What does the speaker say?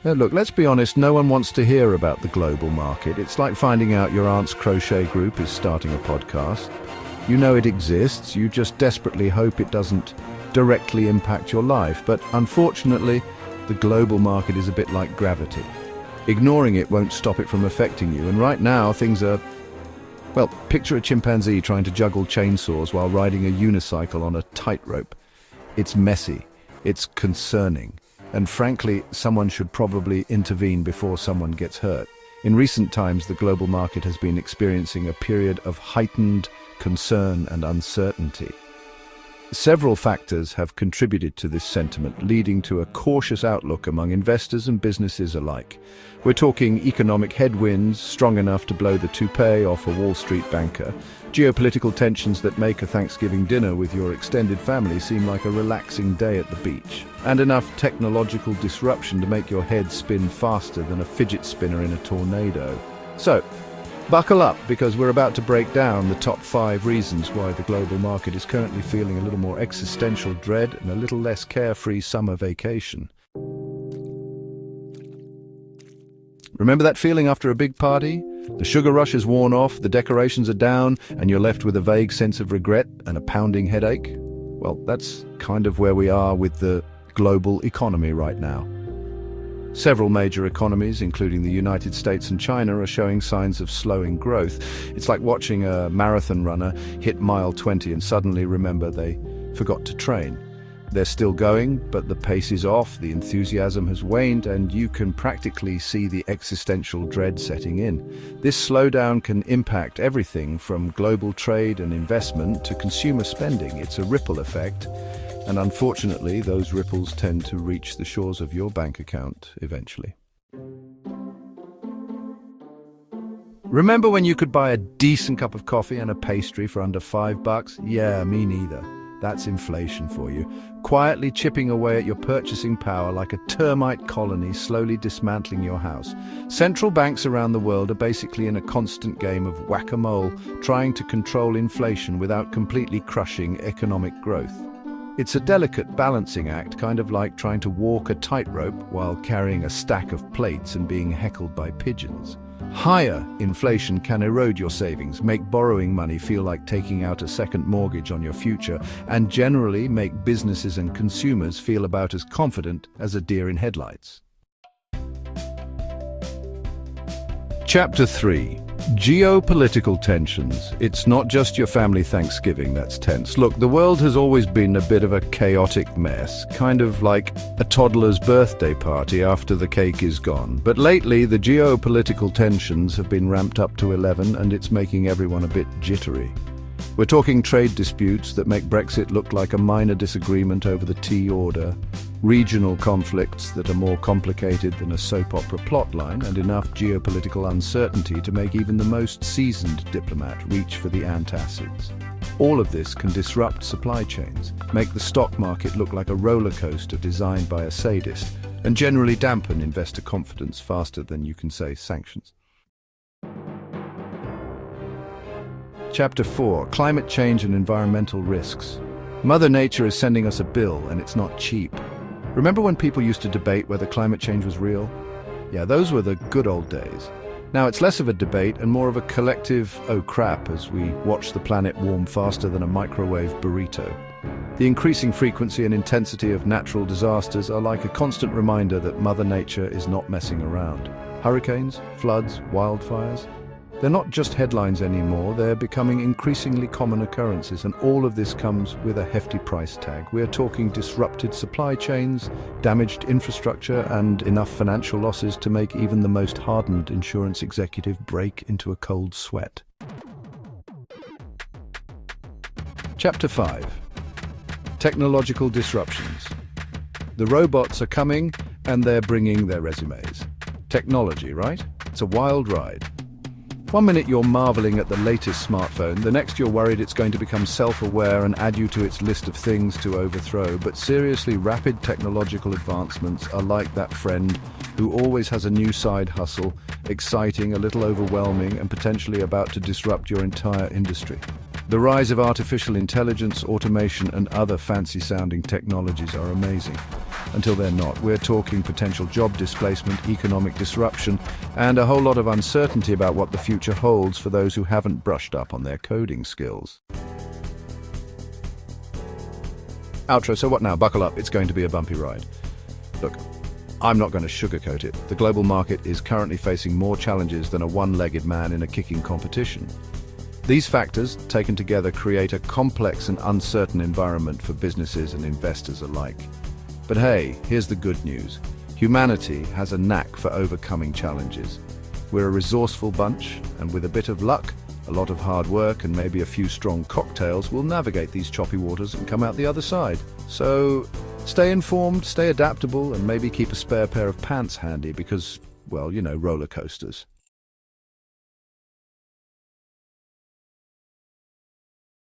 Look, let's be honest, no one wants to hear about the global market. It's like finding out your aunt's crochet group is starting a podcast. You know it exists, you just desperately hope it doesn't directly impact your life. But unfortunately, the global market is a bit like gravity. Ignoring it won't stop it from affecting you. And right now, things are, well, picture a chimpanzee trying to juggle chainsaws while riding a unicycle on a tightrope. It's messy, it's concerning. And frankly, someone should probably intervene before someone gets hurt. In recent times, the global market has been experiencing a period of heightened concern and uncertainty. Several factors have contributed to this sentiment, leading to a cautious outlook among investors and businesses alike. We're talking economic headwinds strong enough to blow the toupee off a Wall Street banker, geopolitical tensions that make a Thanksgiving dinner with your extended family seem like a relaxing day at the beach, and enough technological disruption to make your head spin faster than a fidget spinner in a tornado. So, buckle up, because we're about to break down the top 5 reasons why the global market is currently feeling a little more existential dread and a little less carefree summer vacation. Remember that feeling after a big party? The sugar rush is worn off, the decorations are down, and you're left with a vague sense of regret and a pounding headache? Well, that's kind of where we are with the global economy right now. Several major economies, including the United States and China, are showing signs of slowing growth. It's like watching a marathon runner hit mile 20 and suddenly remember they forgot to train. They're still going, but the pace is off, the enthusiasm has waned, and you can practically see the existential dread setting in. This slowdown can impact everything from global trade and investment to consumer spending. It's a ripple effect. And unfortunately, those ripples tend to reach the shores of your bank account eventually. Remember when you could buy a decent cup of coffee and a pastry for under $5? Yeah, me neither. That's inflation for you, quietly chipping away at your purchasing power like a termite colony slowly dismantling your house. Central banks around the world are basically in a constant game of whack-a-mole, trying to control inflation without completely crushing economic growth. It's a delicate balancing act, kind of like trying to walk a tightrope while carrying a stack of plates and being heckled by pigeons. Higher inflation can erode your savings, make borrowing money feel like taking out a second mortgage on your future, and generally make businesses and consumers feel about as confident as a deer in headlights. Chapter 3. Geopolitical tensions. It's not just your family Thanksgiving that's tense. Look, the world has always been a bit of a chaotic mess, kind of like a toddler's birthday party after the cake is gone. But lately, the geopolitical tensions have been ramped up to 11, and it's making everyone a bit jittery. We're talking trade disputes that make Brexit look like a minor disagreement over the tea order, regional conflicts that are more complicated than a soap opera plotline, and enough geopolitical uncertainty to make even the most seasoned diplomat reach for the antacids. All of this can disrupt supply chains, make the stock market look like a roller coaster designed by a sadist, and generally dampen investor confidence faster than you can say sanctions. Chapter 4. Climate change and environmental risks. Mother Nature is sending us a bill, and it's not cheap. Remember when people used to debate whether climate change was real? Yeah, those were the good old days. Now it's less of a debate and more of a collective oh crap as we watch the planet warm faster than a microwave burrito. The increasing frequency and intensity of natural disasters are like a constant reminder that Mother Nature is not messing around. Hurricanes, floods, wildfires. They're not just headlines anymore, they're becoming increasingly common occurrences, and all of this comes with a hefty price tag. We're talking disrupted supply chains, damaged infrastructure, and enough financial losses to make even the most hardened insurance executive break into a cold sweat. Chapter 5. Technological disruptions. The robots are coming, and they're bringing their resumes. Technology, right? It's a wild ride. One minute you're marveling at the latest smartphone, the next you're worried it's going to become self-aware and add you to its list of things to overthrow. But seriously, rapid technological advancements are like that friend who always has a new side hustle, exciting, a little overwhelming, and potentially about to disrupt your entire industry. The rise of artificial intelligence, automation, and other fancy-sounding technologies are amazing. until they're not. We're talking potential job displacement, economic disruption, and a whole lot of uncertainty about what the future holds for those who haven't brushed up on their coding skills. Outro, so what now? Buckle up, it's going to be a bumpy ride. Look, I'm not going to sugarcoat it. The global market is currently facing more challenges than a one-legged man in a kicking competition. These factors, taken together, create a complex and uncertain environment for businesses and investors alike. But hey, here's the good news. Humanity has a knack for overcoming challenges. We're a resourceful bunch, and with a bit of luck, a lot of hard work, and maybe a few strong cocktails, we'll navigate these choppy waters and come out the other side. So, stay informed, stay adaptable, and maybe keep a spare pair of pants handy because, well, you know, roller coasters.